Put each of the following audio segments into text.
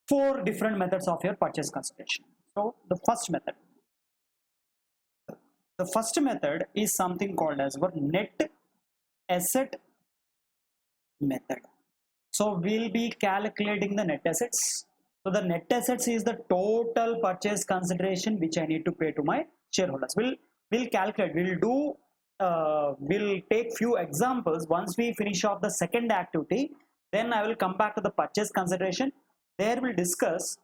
four different methods of your purchase consideration. So the first method is something called as our net asset method. So we'll be calculating the net assets. So the net assets is the total purchase consideration which I need to pay to my shareholders. We'll calculate. We'll take few examples. Once we finish off the second activity, then I will come back to the purchase consideration. There we'll discuss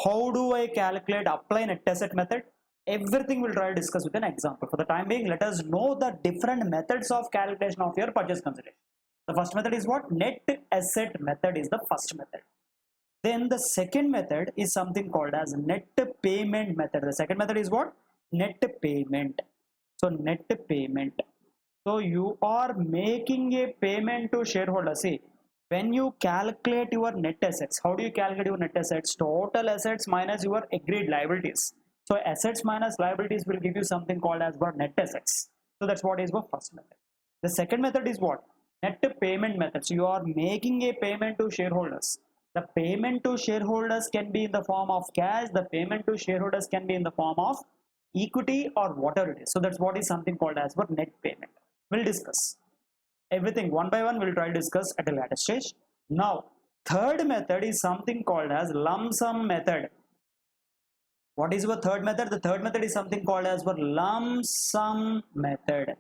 how do I calculate apply net asset method. Everything we'll try to discuss with an example. For the time being, let us know the different methods of calculation of your purchase consideration. The first method is what? Net asset method is the first method. Then the second method is something called as net payment method. The second method is what? Net payment. So net payment. So you are making a payment to shareholders. See, when you calculate your net assets, how do you calculate your net assets? Total assets minus your agreed liabilities. So assets minus liabilities will give you something called as what? Net assets. So that's what is the first method. The second method is what? Net payment method. So you are making a payment to shareholders. The payment to shareholders can be in the form of cash. The payment to shareholders can be in the form of equity or whatever it is. So that's what is something called as what? Net payment. We'll discuss everything one by one. We'll try to discuss at a later stage. Now, third method is something called as lump sum method. What is your third method? The third method is something called as what? Lump sum method.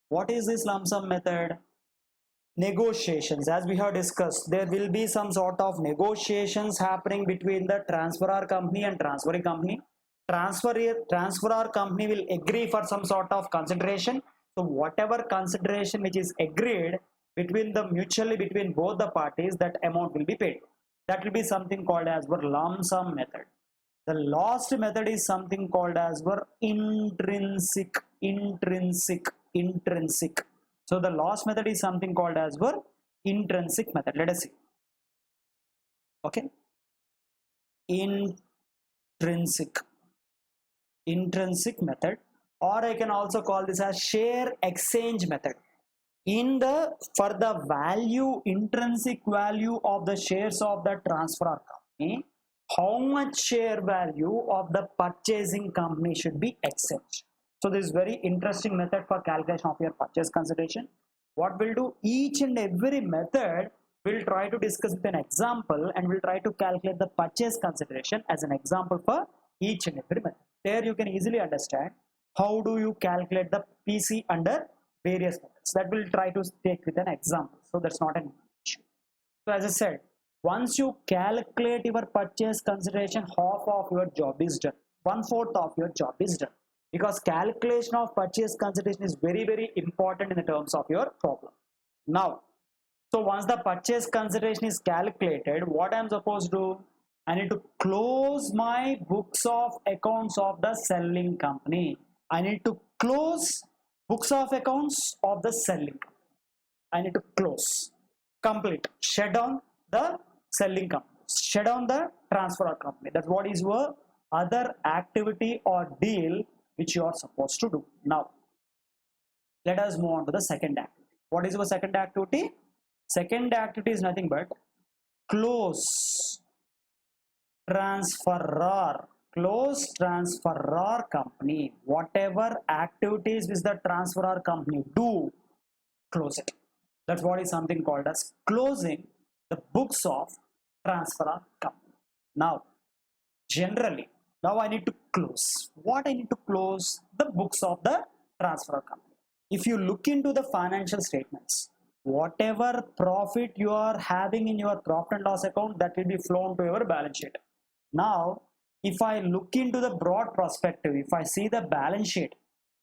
What is this lump sum method? Negotiations. As we have discussed, there will be some sort of negotiations happening between the transferor company and transferring company. Transferor company will agree for some sort of consideration. So whatever consideration which is agreed between both the parties, that amount will be paid. That will be something called as our lump sum method. The last method is something called as our intrinsic. So the last method is something called as our intrinsic method. Let us see. Okay. Intrinsic method, or I can also call this as share exchange method. For the intrinsic value of the shares of the transferor company, how much share value of the purchasing company should be exchanged. So this is very interesting method for calculation of your purchase consideration. What we'll do, each and every method we'll try to discuss with an example, and we'll try to calculate the purchase consideration as an example for each and every method. There you can easily understand how do you calculate the PC under various methods. That we'll try to take with an example. So that's not an issue. So as I said, once you calculate your purchase consideration, half of your job is done. 1/4 of your job is done. Because calculation of purchase consideration is very, very important in the terms of your problem. Now, so once the purchase consideration is calculated, what I'm supposed to do? I need to close my books of accounts of the selling company. I need to close books of accounts of the selling company. I need to close, complete, shut down the selling company, shut down the transferor company. That's what is your other activity or deal which you are supposed to do. Now, let us move on to the second activity. What is your second activity? Second activity is nothing but close transferor company. Whatever activities which the transferor company do, close it. That's what is something called as closing the books of transferor company. Now, generally, now I need to close. What I need to close? The books of the transferor company. If you look into the financial statements, whatever profit you are having in your profit and loss account, that will be flown to your balance sheet. Now, if I look into the broad perspective, if I see the balance sheet,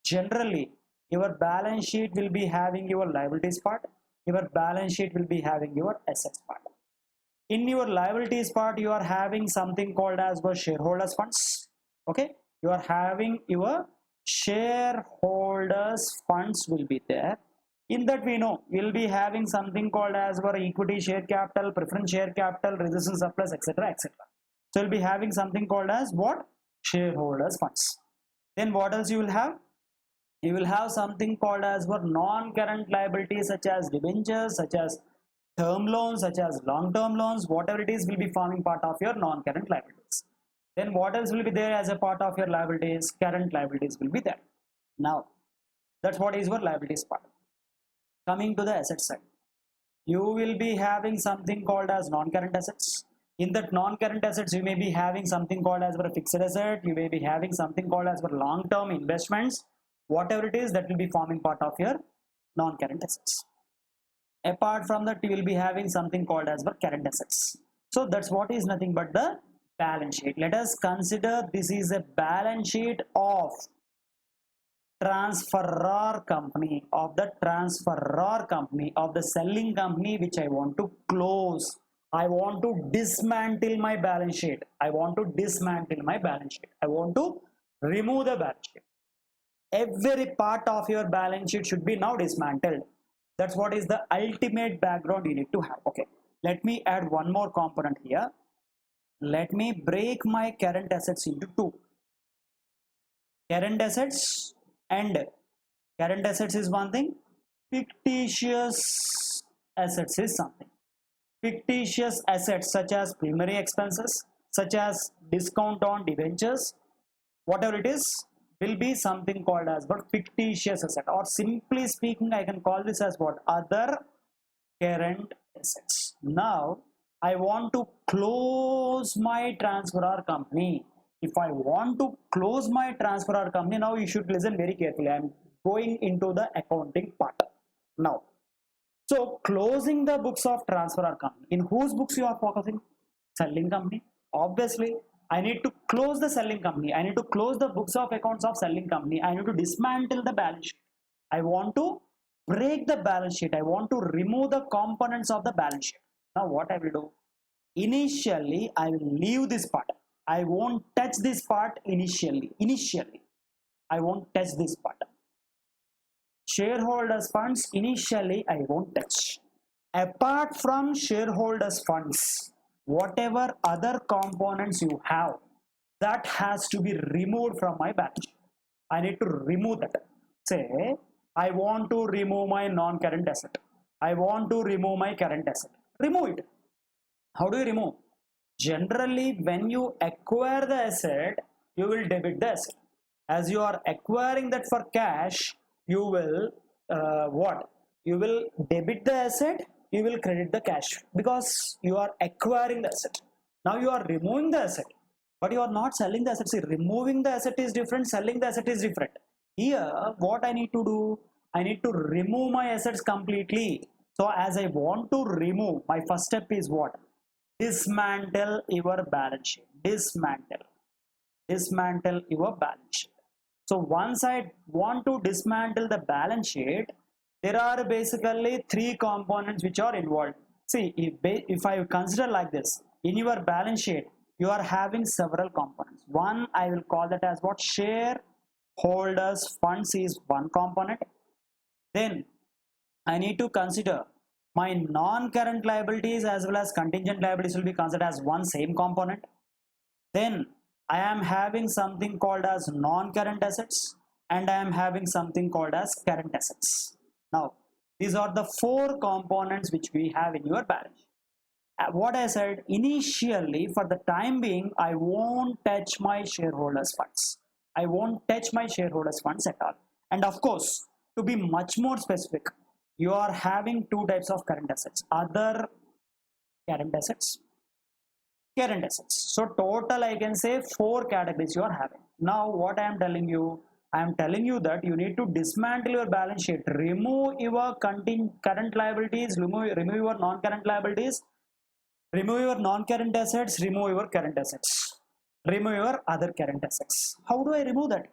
generally your balance sheet will be having your liabilities part, your balance sheet will be having your assets part. In your liabilities part, you are having something called as your shareholders funds. Okay, you are having your shareholders funds will be there. In that, we know we'll be having something called as our equity share capital, preference share capital, reserves surplus, etc., etc. So you'll be having something called as what? Shareholders funds. Then what else you will have? You will have something called as what? Non-current liabilities such as debentures, such as term loans such as long-term loans, whatever it is, will be forming part of your non-current liabilities. Then what else will be there as a part of your liabilities? Current liabilities will be there. Now, that's what is your liabilities part. Coming to the asset side, you will be having something called as non-current assets. In that non-current assets, you may be having something called as a fixed asset. You may be having something called as long-term investments. Whatever it is, that will be forming part of your non-current assets. Apart from that, you will be having something called as current assets. So that's what is nothing but the balance sheet. Let us consider this is a balance sheet of transferor company, of the selling company which I want to close. I want to dismantle my balance sheet. I want to remove the balance sheet. Every part of your balance sheet should be now dismantled. That's what is the ultimate background you need to have. Okay, let me add one more component here. Let me break my current assets into two. Current assets and current assets is one thing. Fictitious assets is something. Fictitious assets such as primary expenses, such as discount on debentures, whatever it is, will be something called as fictitious asset, or simply speaking, I can call this as other current assets. Now, I want to close my transferor company. If I want to close my transferor company, now you should listen very carefully. I am going into the accounting part now. So, closing the books of transferor company. In whose books you are focusing? Selling company. Obviously, I need to close the selling company. I need to close the books of accounts of selling company. I need to dismantle the balance sheet. I want to break the balance sheet. I want to remove the components of the balance sheet. Now what I will do? Initially, I will leave this part. I won't touch this part initially. I won't touch this part. Shareholders funds, initially I won't touch. Apart from shareholders funds, whatever other components you have, that has to be removed from my balance sheet. I need to remove that. Say, I want to remove my non-current asset. I want to remove my current asset. Remove it. How do you remove? Generally, when you acquire the asset, you will debit the asset. As you are acquiring that for cash, you will You will debit the asset, you will credit the cash, because you are acquiring the asset. Now you are removing the asset, but you are not selling the asset. See, removing the asset is different, selling the asset is different. Here, what I need to do, I need to remove my assets completely. So as I want to remove, my first step is what? Dismantle your balance sheet. Dismantle your balance sheet. So once I want to dismantle the balance sheet, there are basically three components which are involved. See, if I consider like this, in your balance sheet, you are having several components. One, I will call that as what? Shareholders funds is one component. Then I need to consider my non-current liabilities as well as contingent liabilities will be considered as one same component. Then I am having something called as non-current assets, and I am having something called as current assets. Now, these are the four components which we have in your balance sheet. What I said initially, for the time being, I won't touch my shareholders funds. I won't touch my shareholders funds at all. And of course, to be much more specific, you are having two types of current assets: other current assets, current assets. So total, I can say 4 categories you are having. Now what I am telling you, I am telling you that you need to dismantle your balance sheet, remove your current liabilities, remove your non-current liabilities, remove your non-current assets, remove your current assets, remove your other current assets. How do I remove that?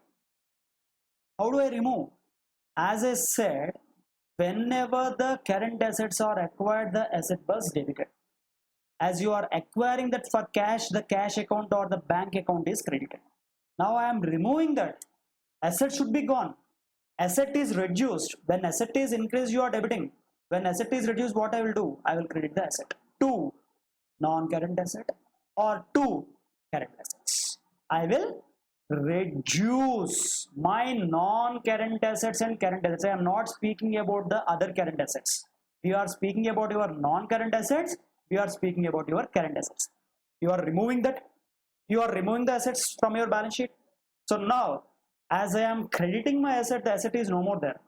How do I remove? As I said, whenever the current assets are acquired, the asset was debited. As you are acquiring that for cash, the cash account or the bank account is credited. Now I am removing that. Asset should be gone. Asset is reduced. When asset is increased, you are debiting. When asset is reduced, what I will do? I will credit the asset to non-current asset or to current assets. I will reduce my non-current assets and current assets. I am not speaking about the other current assets. We are speaking about your non-current assets. We are speaking about your current assets. You are removing that. You are removing the assets from your balance sheet. So now, as I am crediting my asset, the asset is no more there.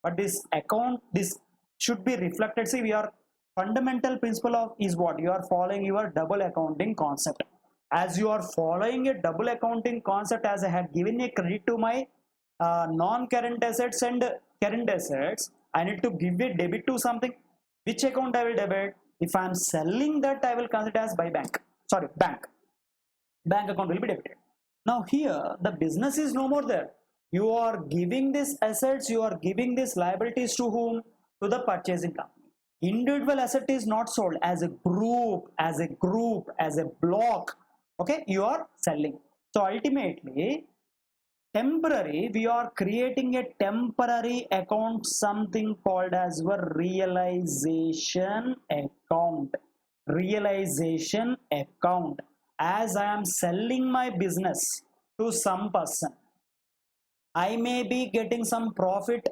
But this account, this should be reflected. See, we are fundamental principle of is what you are following your double accounting concept. As you are following a double accounting concept, as I had given a credit to my non-current assets and current assets, I need to give a debit to something. Which account I will debit? If I am selling that, I will consider as by bank. Sorry, bank. Bank account will be debited. Now here the business is no more there. You are giving these assets, you are giving these liabilities to whom? To the purchasing company. Individual asset is not sold, as a group, as a block. Okay, you are selling. So ultimately, temporary, we are creating a temporary account, something called as a realization account. Realization account. As I am selling my business to some person, I may be getting some profit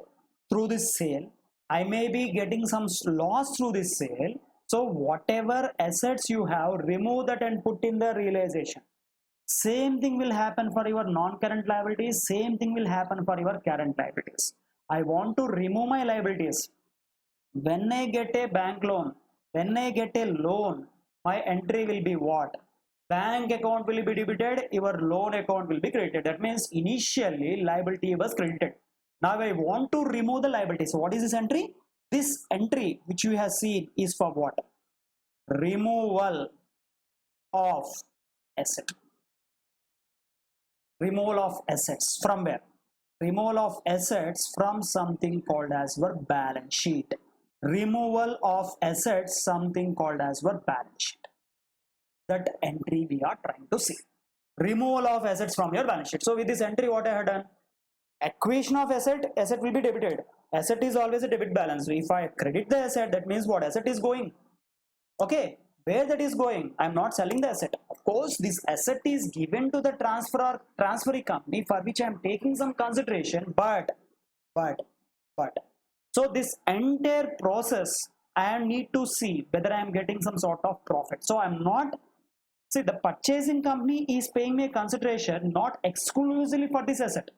through this sale. I may be getting some loss through this sale. So whatever assets you have, remove that and put in the realization. Same thing will happen for your non-current liabilities. Same thing will happen for your current liabilities. I want to remove my liabilities. When I get a bank loan, when I get a loan, my entry will be what? Bank account will be debited, your loan account will be credited. That means initially liability was credited. Now I want to remove the liability. So what is this entry? This entry which you have seen is for what? Removal of asset. Removal of assets from where? Removal of assets from something called as your balance sheet. Removal of assets, something called as your balance sheet. That entry we are trying to see. Removal of assets from your balance sheet. So with this entry, what I have done? Acquisition of asset, asset will be debited. Asset is always a debit balance. So if I credit the asset, that means what? Asset is going. Okay, where that is going? I am not selling the asset. Of course, this asset is given to the transferee company for which I am taking some consideration, but so this entire process I need to see whether I am getting some sort of profit. So I am not, see, the purchasing company is paying me a consideration not exclusively for this asset.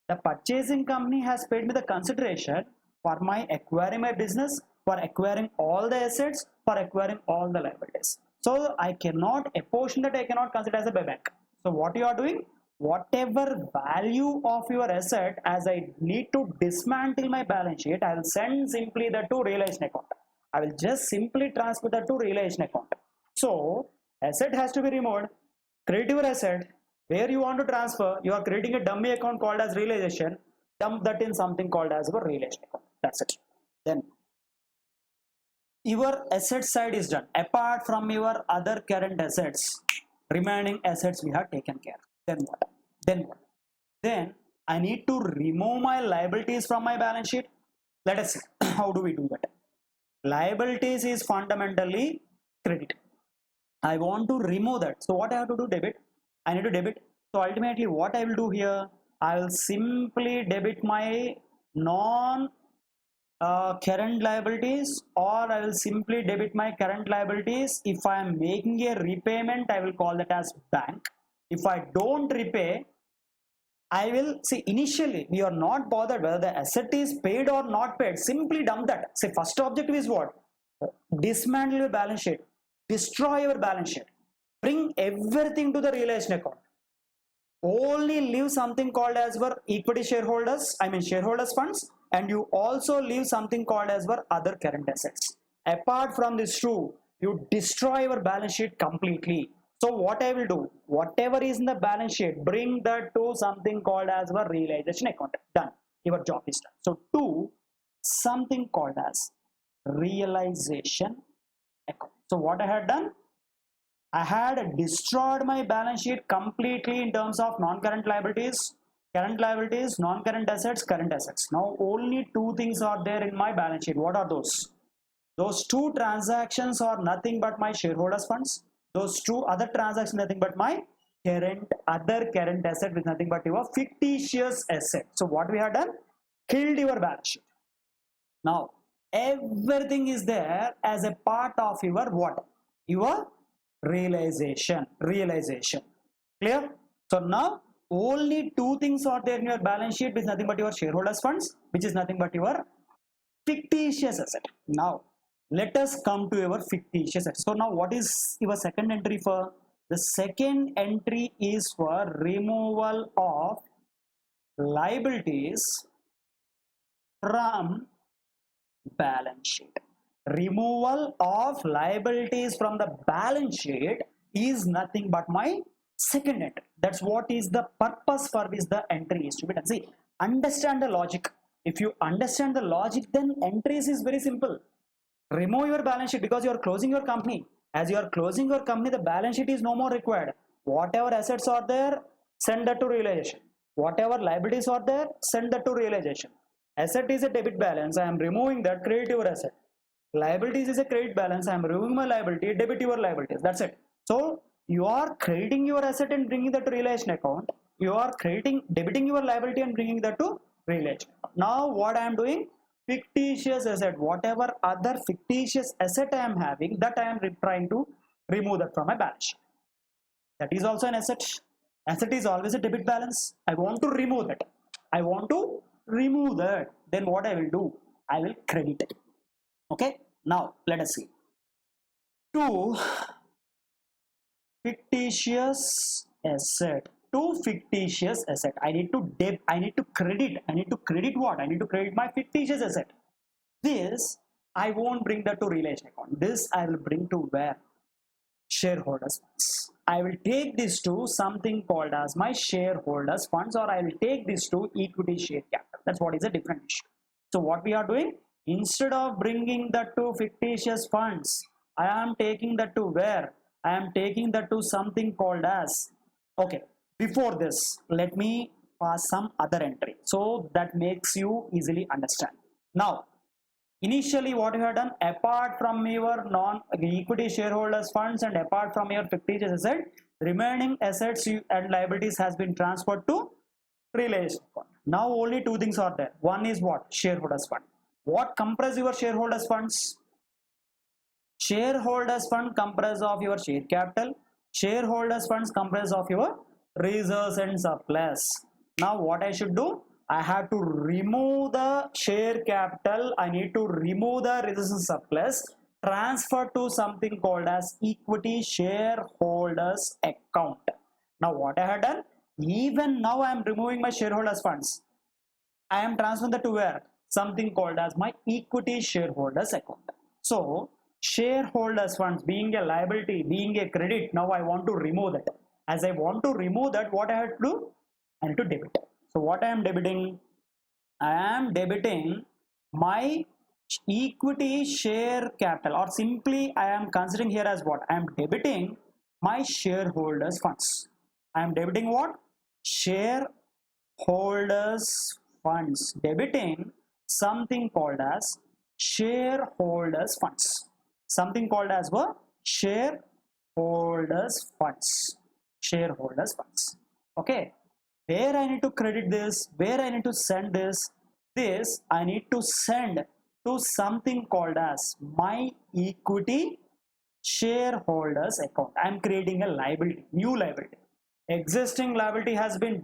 The purchasing company has paid me the consideration for my acquiring my business, for acquiring all the assets, for acquiring all the liabilities. So I cannot, a portion that I cannot consider as a buyback. So what you are doing? Whatever value of your asset, as I need to dismantle my balance sheet, I will send simply that to realization account. I will just simply transfer that to realization account. So asset has to be removed. Create your asset. Where you want to transfer, you are creating a dummy account called as realization. Dump that in something called as a realization account. That's it. Then your asset side is done. Apart from your other current assets, remaining assets we have taken care. Then what? Then what? Then I need to remove my liabilities from my balance sheet. Let us see. How do we do that? Liabilities is fundamentally credit. I want to remove that. So what I have to do? Debit. I need to debit. So ultimately what I will do here, I will simply debit my non current liabilities, or I will simply debit my current liabilities. If I am making a repayment, I will call that as bank. If I don't repay, I will see, initially we are not bothered whether the asset is paid or not paid. Simply dump that. Say first objective is what? Dismantle your balance sheet, destroy your balance sheet, bring everything to the realization account. Only leave something called as your equity shareholders, I mean shareholders funds, and you also leave something called as your other current assets. Apart from this two, you destroy your balance sheet completely. So what I will do, whatever is in the balance sheet, bring that to something called as your realization account. Done. Your job is done. So to something called as realization account. So what I had done, I had destroyed my balance sheet completely in terms of non-current liabilities, current liabilities, non-current assets, current assets. Now only two things are there in my balance sheet. What are those? Those two transactions are nothing but my shareholders funds. Those two other transactions nothing but my other current asset with nothing but your fictitious asset. So what we have done? Killed your balance sheet. Now Everything is there as a part of your what? Your realization. Clear? So now only two things are there in your balance sheet, which is nothing but your shareholders funds, which is nothing but your fictitious asset. Now let us come to your fictitious asset. So now what is your second entry for? The second entry is for removal of liabilities from balance sheet. Removal of liabilities from the balance sheet is nothing but my second entry. That's what is the purpose for which the entry is to be done. See, understand the logic. If you understand the logic, then entries is very simple. Remove your balance sheet because you are closing your company. As you are closing your company, the balance sheet is no more required. Whatever assets are there, send that to realization. Whatever liabilities are there, send that to realization. Asset is a debit balance, I am removing that, credit your asset. Liabilities is a credit balance, I am removing my liability, debit your liabilities. That's it. So you are crediting your asset and bringing that to realization account. You are debiting your liability and bringing that to realization. Now what I am doing? Fictitious asset, whatever other fictitious asset I am having, that I am trying to remove that from my balance sheet. That is also an asset. Asset is always a debit balance. I want to remove that. Then what I will do? I will credit it. Okay, now let us see. Two fictitious asset. I need to credit what? I need to credit my fictitious asset. This I won't bring that to realization account. This I will bring to where? Shareholders funds. I will take this to something called as my shareholders funds, or I will take this to equity share capital. That's what is a different issue. So what we are doing, instead of bringing that to fictitious funds, I am taking that to where? I am taking that to something called as, okay, before this, let me pass some other entry so that makes you easily understand. Now, initially what you have done, apart from your non-equity shareholders funds and apart from your fictitious asset, remaining assets and liabilities has been transferred to realization fund. Now only two things are there. One is what? Shareholders fund. What comprise your shareholders funds? Shareholders fund comprise of your share capital. Shareholders funds comprise of your reserves and surplus. Now what I should do? I have to remove the share capital. I need to remove the reserves and surplus, transfer to something called as equity shareholders account. Now what I have done? Even now I am removing my shareholders funds. I am transferring that to where? Something called as my equity shareholders account. So shareholders funds being a liability, being a credit, now I want to remove that. As I want to remove that, what I have to do? I need to debit. So what I am debiting? I am debiting my equity share capital, or simply I am considering here as what? I am debiting my shareholders funds. I am debiting what? Shareholders funds. Debiting something called as shareholders funds. Something called as what? Shareholders funds. Shareholders funds. Okay. Where I need to credit this? Where I need to send this? This I need to send to something called as my equity shareholders account. I am creating a liability, new liability. Existing liability has been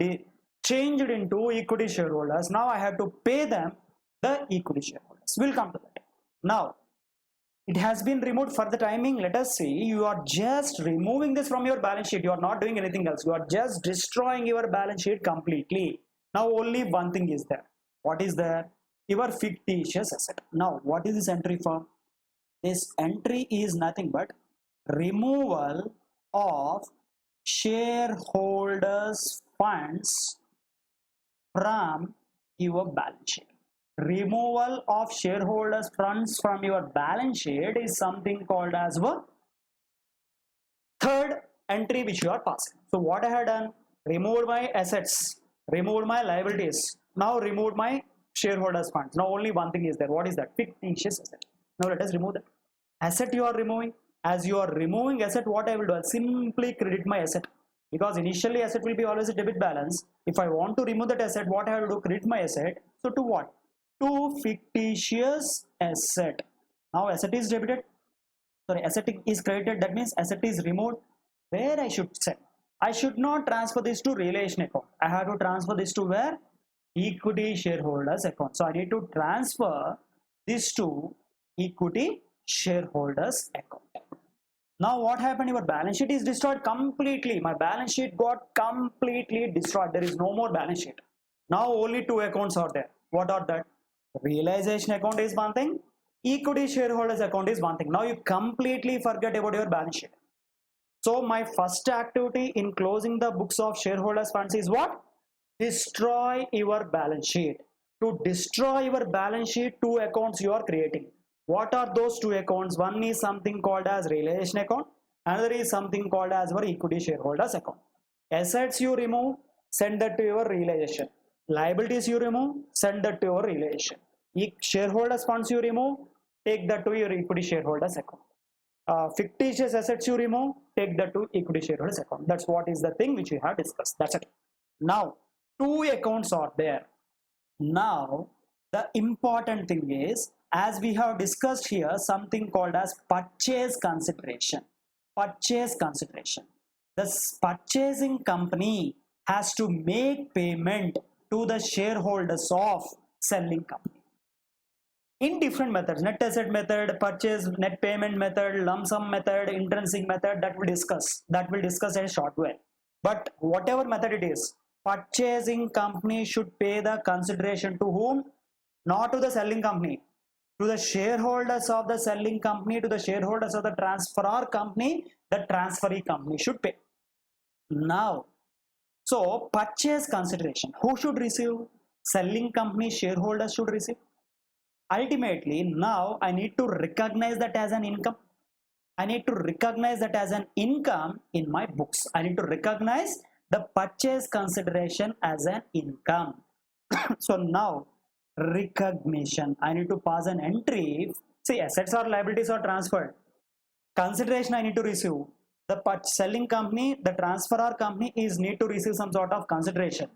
changed into equity shareholders. Now I have to pay them the equity shareholders. We'll come to that. Now it has been removed for the timing. Let us see. You are just removing this from your balance sheet. You are not doing anything else. You are just destroying your balance sheet completely. Now only one thing is there. What is there? Your fictitious asset. Now what is this entry for? This entry is nothing but removal of shareholders funds from your balance sheet. Removal of shareholders funds from your balance sheet is something called as the third entry which you are passing. So what I have done? Removed my assets, removed my liabilities, now removed my shareholders funds. Now only one thing is there. What is that? Fictitious asset. Now let us remove that. Asset you are removing. As you are removing asset, what I will do? I'll simply credit my asset, because initially asset will be always a debit balance. If I want to remove that asset, what I have to do? Credit my asset. So to what? to fictitious asset. Now asset is debited, sorry, asset is credited, that means asset is removed. Where I should send? I should not transfer this to realization account. I have to transfer this to where? Equity shareholders account. So I need to transfer this to equity shareholders account. Now what happened? Your balance sheet is destroyed completely. My balance sheet got completely destroyed. There is no more balance sheet. Now only two accounts are there. What are that? Realization account is one thing. Equity shareholders account is one thing. Now you completely forget about your balance sheet. So my first activity in closing the books of shareholders funds is what? Destroy your balance sheet. To destroy your balance sheet, two accounts you are creating. What are those two accounts? One is something called as realization account. Another is something called as your equity shareholders account. Assets you remove, send that to your realization. Liabilities you remove, send that to your realization. Shareholders funds you remove, take that to your equity shareholders account. Fictitious assets you remove, take that to equity shareholders account. That's what is the thing which we have discussed. That's it. Now two accounts are there. Now the important thing is, as we have discussed here, something called as purchase consideration. Purchase consideration. The purchasing company has to make payment to the shareholders of selling company in different methods: net asset method, purchase net payment method, lump sum method, intrinsic method. That will discuss in a short while. But whatever method it is, purchasing company should pay the consideration to whom? Not to the selling company, to the shareholders of the selling company, to the shareholders of the transferor company. The transferee company should pay. Now, so purchase consideration, who should receive? Selling company shareholders should receive. Ultimately, now I need to recognize that as an income. I need to recognize that as an income in my books. I need to recognize the purchase consideration as an income. So now recognition, I need to pass an entry. See, assets or liabilities are transferred. Consideration I need to receive. The selling company, the transferor company is need to receive some sort of consideration.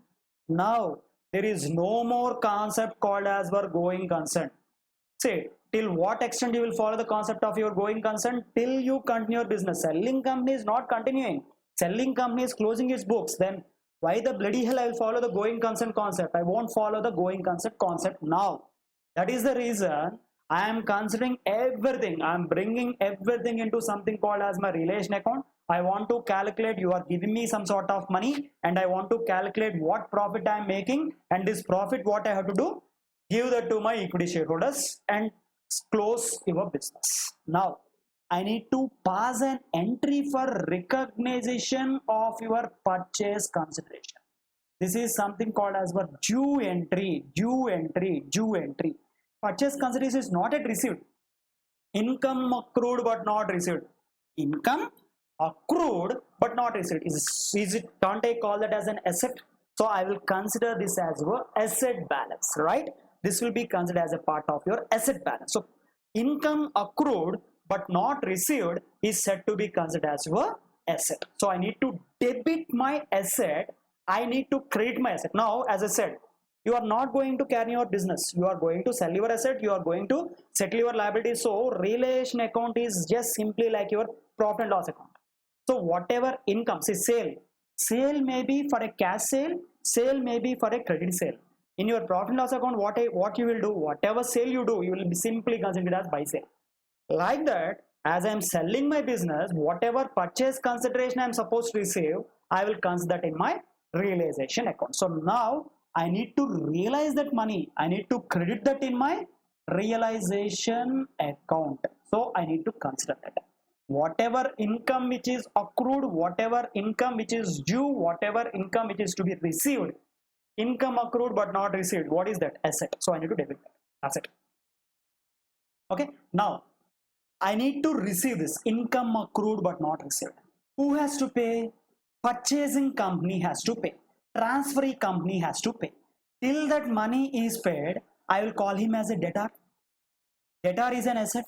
Now there is no more concept called as your going concern. Say, till what extent you will follow the concept of your going concern? Till you continue your business. Selling company is not continuing. Selling company is closing its books. Then why the bloody hell I will follow the going concern concept? I won't follow the going concern concept now. That is the reason I am considering everything. I am bringing everything into something called as my relation account. I want to calculate, you are giving me some sort of money and I want to calculate what profit I am making, and this profit what I have to do? Give that to my equity shareholders and close your business. Now I need to pass an entry for recognition of your purchase consideration. This is something called as your due entry. Purchase consideration is not yet received. Income accrued but not received. Income accrued but not received. Can't I call that as an asset? So I will consider this as your asset balance, right? This will be considered as a part of your asset balance. So income accrued but not received is said to be considered as your asset. So I need to debit my asset. I need to credit my asset. Now, as I said, you are not going to carry your business. You are going to sell your asset. You are going to settle your liabilities. So relation account is just simply like your profit and loss account. So whatever income, say sale may be for a cash sale may be for a credit sale. In your profit and loss account, what you will do, whatever sale you do, you will be simply considered as buy sale. Like that, as I am selling my business, whatever purchase consideration I am supposed to receive, I will consider that in my realization account. So now I need to realize that money. I need to credit that in my realization account. So I need to consider that. Whatever income which is accrued, whatever income which is due, whatever income which is to be received, income accrued but not received, what is that? Asset. So I need to debit that asset. Okay, now I need to receive this income accrued but not received. Who has to pay? Purchasing company has to pay. Transferee company has to pay. Till that money is paid, I will call him as a debtor. Debtor is an asset.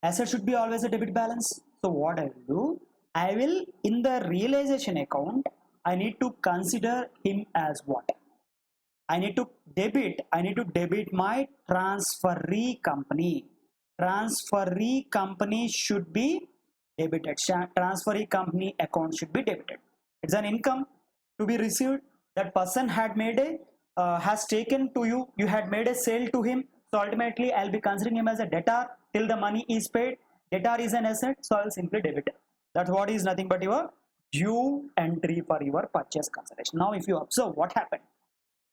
Asset should be always a debit balance. So what I will do? I will, in the realization account, I need to consider him as what? I need to debit my transferee company. Transferee company should be debited. Transferee company account should be debited. It's an income to be received. That person had made a has taken to you. You had made a sale to him. So ultimately, I'll be considering him as a debtor till the money is paid. Debtor is an asset, so I'll simply debit it. That's what is nothing but your due entry for your purchase consideration. Now, if you observe what happened.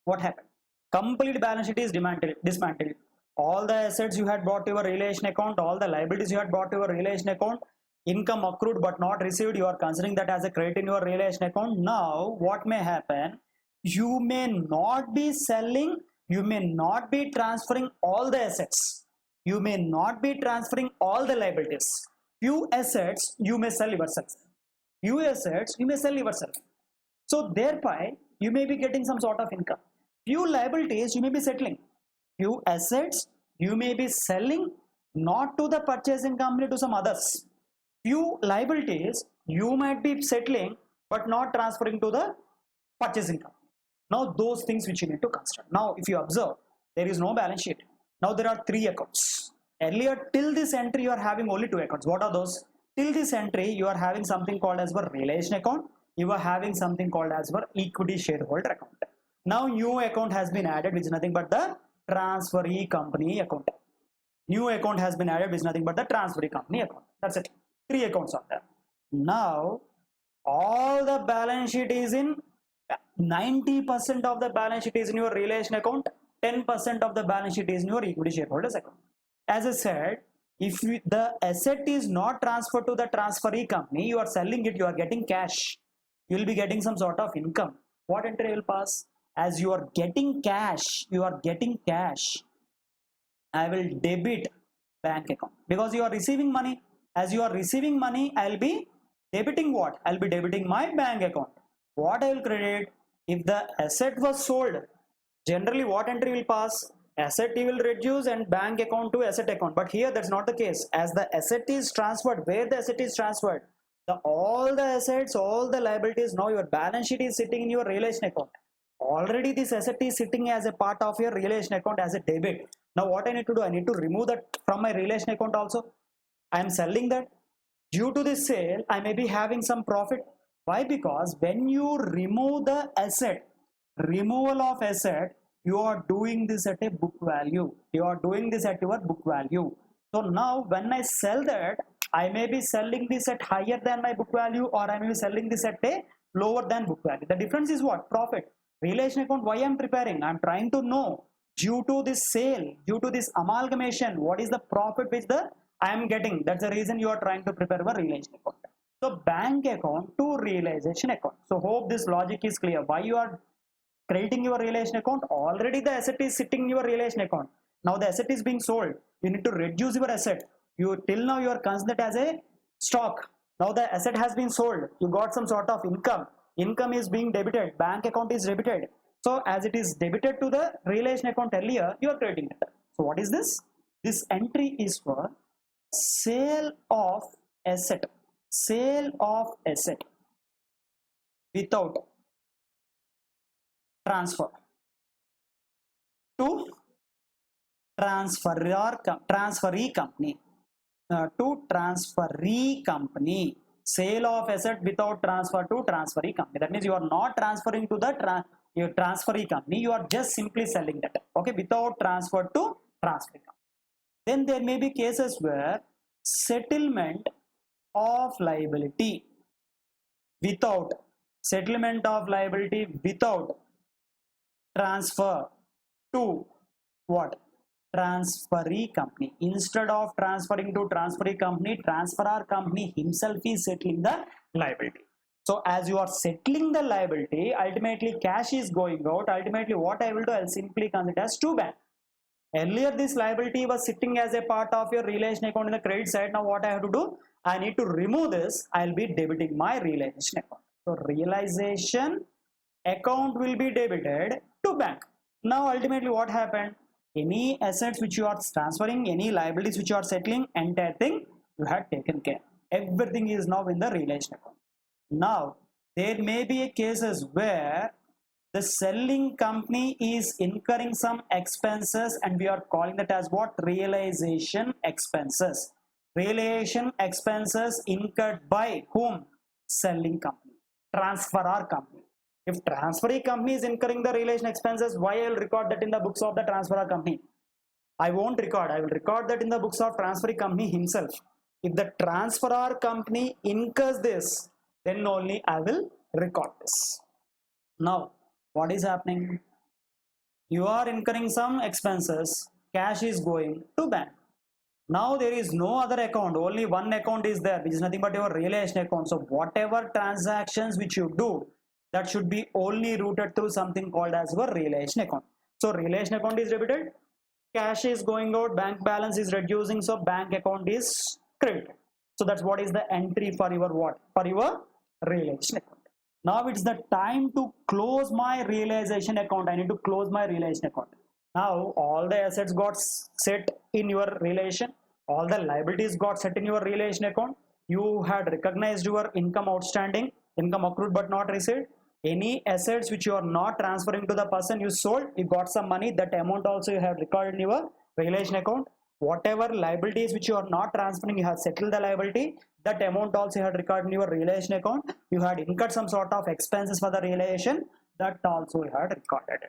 What happened? Complete balance sheet is dismantled. All the assets you had brought to your relation account, all the liabilities you had brought to your relation account, income accrued but not received, you are considering that as a credit in your relation account. Now, what may happen? You may not be selling, you may not be transferring all the assets. You may not be transferring all the liabilities. Few assets you may sell yourself. Few assets you may sell yourself. So thereby, you may be getting some sort of income. Few liabilities you may be settling. Few assets you may be selling, not to the purchasing company, to some others. Few liabilities you might be settling but not transferring to the purchasing company. Now those things which you need to consider. Now if you observe, there is no balance sheet. Now there are 3 accounts. Earlier, till this entry you are having only 2 accounts. What are those? Till this entry you are having something called as your relation account. You are having something called as your equity shareholder account. Now new account has been added, which is nothing but the transferee company account. New account has been added, which is nothing but the transferee company account. That's it. 3 accounts are there. Now all the balance sheet is in 90% of the balance sheet is in your relation account. 10% of the balance sheet is in your equity shareholders account. As I said, if the asset is not transferred to the transferee company, you are selling it, you are getting cash. You will be getting some sort of income. What entry will pass? As you are getting cash, I will debit bank account because you are receiving money. As you are receiving money, I'll be debiting what? I'll be debiting my bank account. What I will credit? If the asset was sold, generally what entry will pass? Asset will reduce and bank account to asset account. But here that's not the case. As the asset is transferred, where the asset is transferred, all the assets, all the liabilities, now your balance sheet is sitting in your relation account. Already this asset is sitting as a part of your relation account as a debit. Now what I need to do? I need to remove that from my relation account also. I am selling that. Due to this sale, I may be having some profit. Why? Because when you remove the asset, removal of asset, you are doing this at a book value. You are doing this at your book value. So now when I sell that, I may be selling this at higher than my book value, or I may be selling this at a lower than book value. The difference is what? Profit. Relation account, why I am preparing? I am trying to know, due to this sale, due to this amalgamation, what is the profit which I am getting. That's the reason you are trying to prepare a relation account. So bank account to realization account. So hope this logic is clear. Why you are crediting your relation account? Already the asset is sitting in your relation account. Now the asset is being sold. You need to reduce your asset. You till now you are considered as a stock. Now the asset has been sold. You got some sort of income. Income is being debited. Bank account is debited. So as it is debited to the relation account earlier, you are crediting it. So what is this? This entry is for sale of asset. Sale of asset without transfer to transferee company. To transferee company. Sale of asset without transfer to transferee company. That means you are not transferring to the your transferee company. You are just simply selling that. Okay, without transfer to transferee company. Then there may be cases where settlement of liability without transfer to what? Transferee company. Instead of transferring to transferee company, transferor company himself is settling the liability. So as you are settling the liability, ultimately cash is going out. Ultimately what I will do, I will simply consider as to bank. Earlier this liability was sitting as a part of your relation account in the credit side. Now what I have to do? I need to remove this. I will be debiting my realization account. So realization account will be debited to bank. Now ultimately what happened? Any assets which you are transferring, any liabilities which you are settling, entire thing you have taken care. Everything is now in the relation account. Now there may be cases where The selling company is incurring some expenses and we are calling that as what? Realization expenses. Realization expenses incurred by whom? Selling company, transferor company. If transferee company is incurring the realization expenses, why I will record that in the books of the transferor company? I won't record. I will record that in the books of transferee company himself. If the transferor company incurs this, then only I will record this. Now, what is happening? You are incurring some expenses. Cash is going to bank. Now there is no other account. Only one account is there, which is nothing but your realization account. So whatever transactions which you do, that should be only routed through something called as your realization account. So realization account is debited. Cash is going out, bank balance is reducing, so bank account is credited. So that's what is the entry for your what? For your realization account. Now it's the time to close my realization account. I need to close my realization account. Now all the assets got set in your realization, all the liabilities got set in your realization account. You had recognized your income outstanding, income accrued but not received. Any assets which you are not transferring to the person you sold, you got some money, that amount also you have recorded in your realization account. Whatever liabilities which you are not transferring, you have settled the liability, that amount also you had recorded in your realization account. You had incurred some sort of expenses for the realization, that also you had recorded.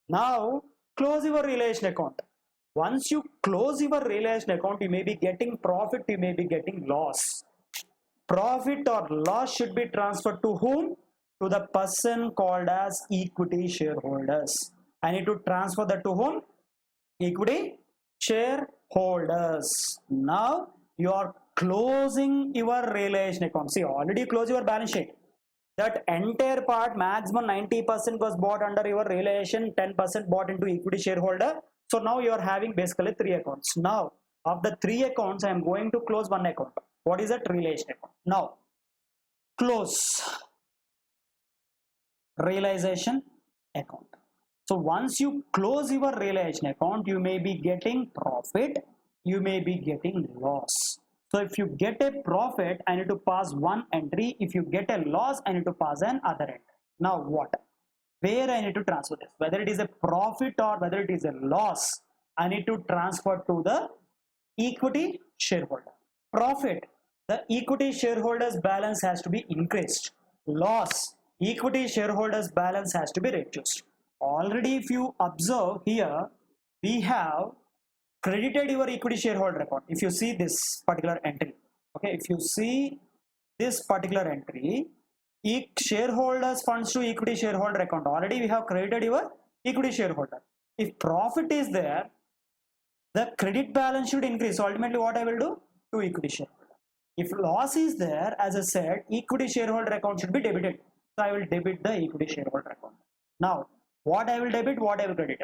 Now close your realization account. Once you close your realization account, you may be getting profit, you may be getting loss. Profit or loss should be transferred to whom? To the person called as equity shareholders. I need to transfer that to whom? Equity shareholders. Now you are closing your realization account. See, already close your balance sheet. That entire part, maximum 90% was bought under your realization, 10% bought into equity shareholder. So now you are having basically 3 accounts. Now of the 3 accounts, I am going to close one account. What is that? Realization account. Now close realization account. So once you close your realization account, you may be getting profit, you may be getting loss. So if you get a profit, I need to pass one entry. If you get a loss, I need to pass another entry. Now what? Where I need to transfer this? Whether it is a profit or whether it is a loss, I need to transfer to the equity shareholder. Profit, the equity shareholders balance has to be increased. Loss, equity shareholders balance has to be reduced. Already if you observe here, we have credited your equity shareholder account. If you see this particular entry, okay, if you see this particular entry, shareholders funds to equity shareholder account, already we have credited your equity shareholder. If profit is there, the credit balance should increase. So ultimately what I will do? To equity shareholder. If loss is there, as I said, equity shareholder account should be debited. So I will debit the equity shareholder account. Now what I will debit, what I will credit.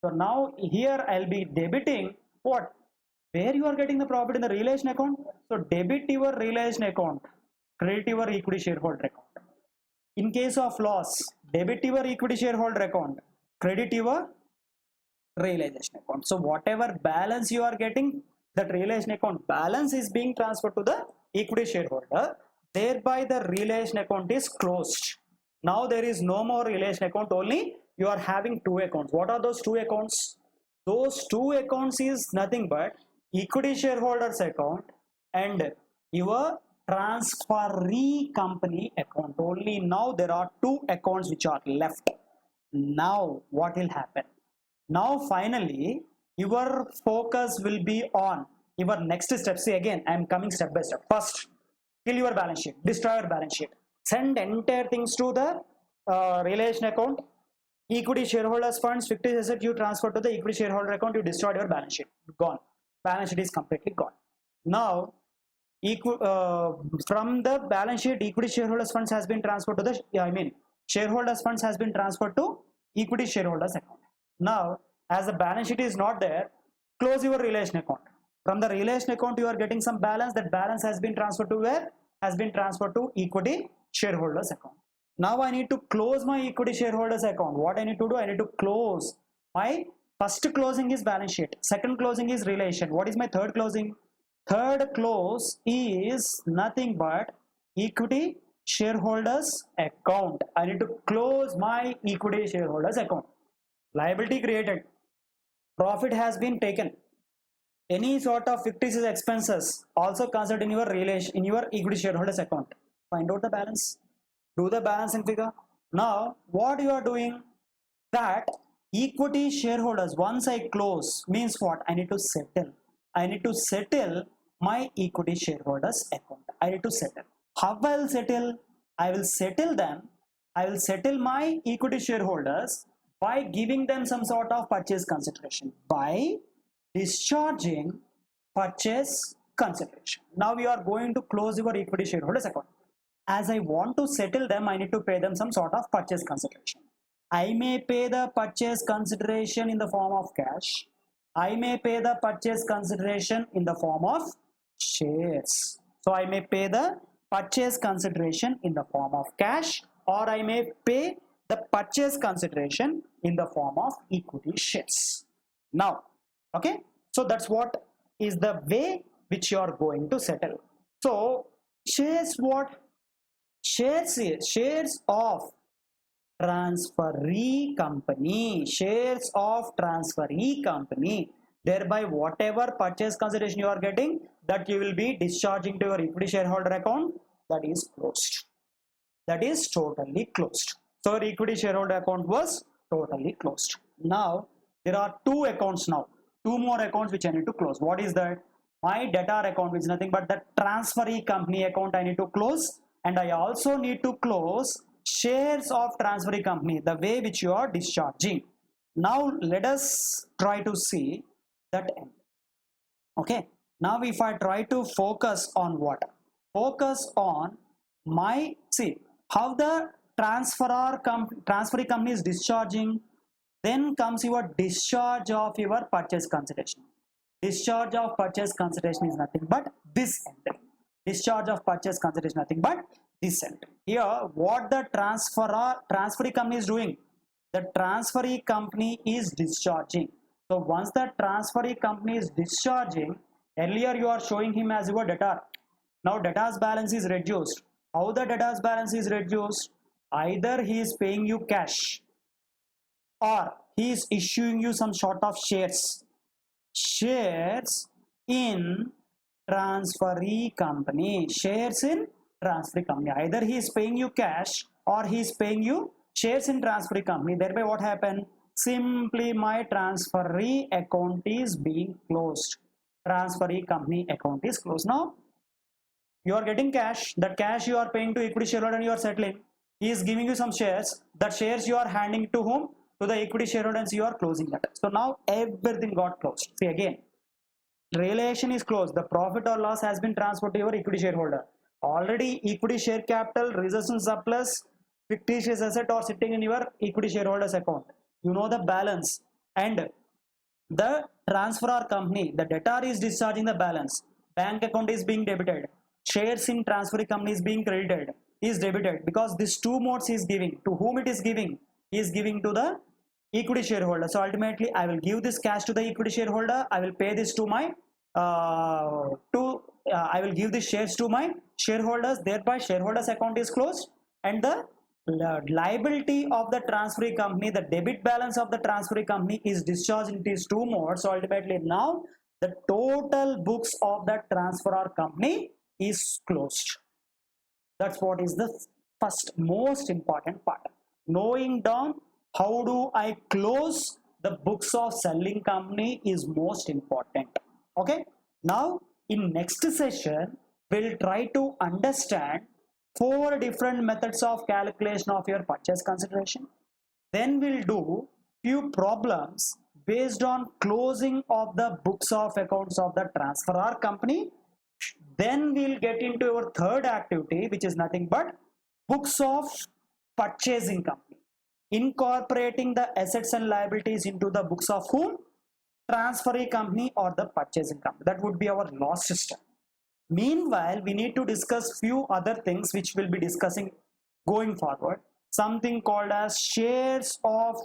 So now here I'll be debiting what? Where you are getting the profit in the realization account. So debit your realization account, credit your equity shareholder account. In case of loss, debit your equity shareholder account, credit your realization account. So whatever balance you are getting, that realization account balance is being transferred to the equity shareholder. Thereby the realization account is closed. Now there is no more realization account, only you are having 2 accounts. What are those 2 accounts? Those 2 accounts is nothing but equity shareholders account and your transferee company account. Only now there are 2 accounts which are left. Now what will happen? Now finally your focus will be on your next step. See, again I am coming step by step. First, kill your balance sheet, destroy your balance sheet, send entire things to the realization account. Equity shareholders funds, fictitious asset you transfer to the equity shareholder account, you destroyed your balance sheet, gone. Balance sheet is completely gone. Now from the balance sheet, equity shareholders funds has been transferred to the shareholders funds has been transferred to equity shareholders account. Now as the balance sheet is not there, close your realization account. From the realization account you are getting some balance, that balance has been transferred to where? Has been transferred to equity shareholders account. Now I need to close my equity shareholders account. What I need to do? I need to close my first closing is balance sheet, second closing is realization. What is my third closing? Third close is nothing but equity shareholders account. I need to close my equity shareholders account. Liability created. Profit has been taken. Any sort of fictitious expenses also considered in your equity shareholders account. Find out the balance. Do the balancing figure. Now, what you are doing, that equity shareholders, once I close, means what? I need to settle. I need to settle my equity shareholders account. I need to settle. How I will settle? I will settle them. I will settle my equity shareholders by giving them some sort of purchase consideration, by discharging purchase consideration. Now you are going to close your equity shareholders account. As I want to settle them, I need to pay them some sort of purchase consideration. I may pay the purchase consideration in the form of cash. I may pay the purchase consideration in the form of shares. So I may pay the purchase consideration in the form of cash, or I may pay the purchase consideration in the form of equity shares. Now, okay, so that's what is the way which you are going to settle. So shares, what? Shares is shares of transferee company, shares of transferee company. Thereby whatever purchase consideration you are getting, that you will be discharging to your equity shareholder account, that is closed. That is totally closed. So your equity shareholder account was totally closed. Now there are two accounts now. Two more accounts which I need to close. What is that? My debtor account, which is nothing but the transferee company account, I need to close, and I also need to close shares of transferee company, the way which you are discharging. Now let us try to see that end. Okay, now if I try to focus on what? Focus on my, see how the transferee company is discharging. Then comes your discharge of your purchase consideration. Discharge of purchase consideration is nothing but this entry. Discharge of purchase consideration nothing but this entry. Here, what the transferee company is doing, the transferee company is discharging. So once the transferee company is discharging, earlier you are showing him as your debtor. Now debtor's balance is reduced. How the debtor's balance is reduced? Either he is paying you cash, or he is issuing you some sort of shares in transferee company. Shares in transferee company. Either he is paying you cash or he is paying you shares in transferee company. Thereby what happened? Simply my transferee account is being closed. Transferee company account is closed. Now you are getting cash. That cash you are paying to equity shareholder and you are settling. He is giving you some shares. That shares you are handing to whom? To the equity shareholder, and you are closing that. So now everything got closed. See again, relation is closed. The profit or loss has been transferred to your equity shareholder. Already equity share capital, reserves and surplus, fictitious asset are sitting in your equity shareholders account. You know the balance, and the transferor company, the debtor is discharging the balance. Bank account is being debited. Shares in transferee company is being credited, is debited, because these two modes he is giving. To whom it is giving? He is giving to the equity shareholder. So ultimately I will give this cash to the equity shareholder. I will pay this to my I will give the shares to my shareholders. Thereby shareholders account is closed, and the liability of the transferee company, the debit balance of the transferee company is discharged in these two modes. So ultimately now the total books of the transferor company is closed. That's what is the first most important part. Knowing down how do I close the books of selling company is most important. Okay, now in next session we'll try to understand 4 different methods of calculation of your purchase consideration. Then we'll do few problems based on closing of the books of accounts of the transferor company. Then we'll get into our third activity, which is nothing but books of purchasing company, incorporating the assets and liabilities into the books of whom? Transferee company or the purchasing company. That would be our last step. Meanwhile, we need to discuss few other things which we'll be discussing going forward. Something called as shares of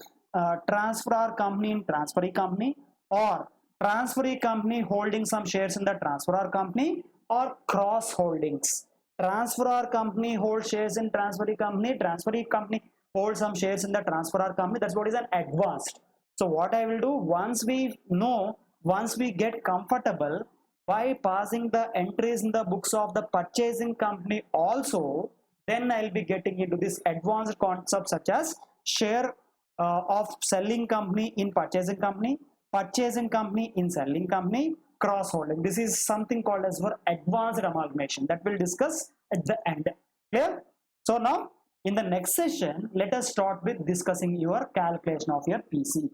transferor company in transferee company, or transferee company holding some shares in the transferor company, or cross holdings. transferor company holds shares in transferee company holds some shares in the transferor company. That's what is an advanced. So what I will do, once we get comfortable by passing the entries in the books of the purchasing company also, then I'll be getting into this advanced concepts such as share of selling company in purchasing company in selling company, cross holding. This is something called as for advanced amalgamation that we'll discuss at the end. Clear? So now in the next session, let us start with discussing your calculation of your PC.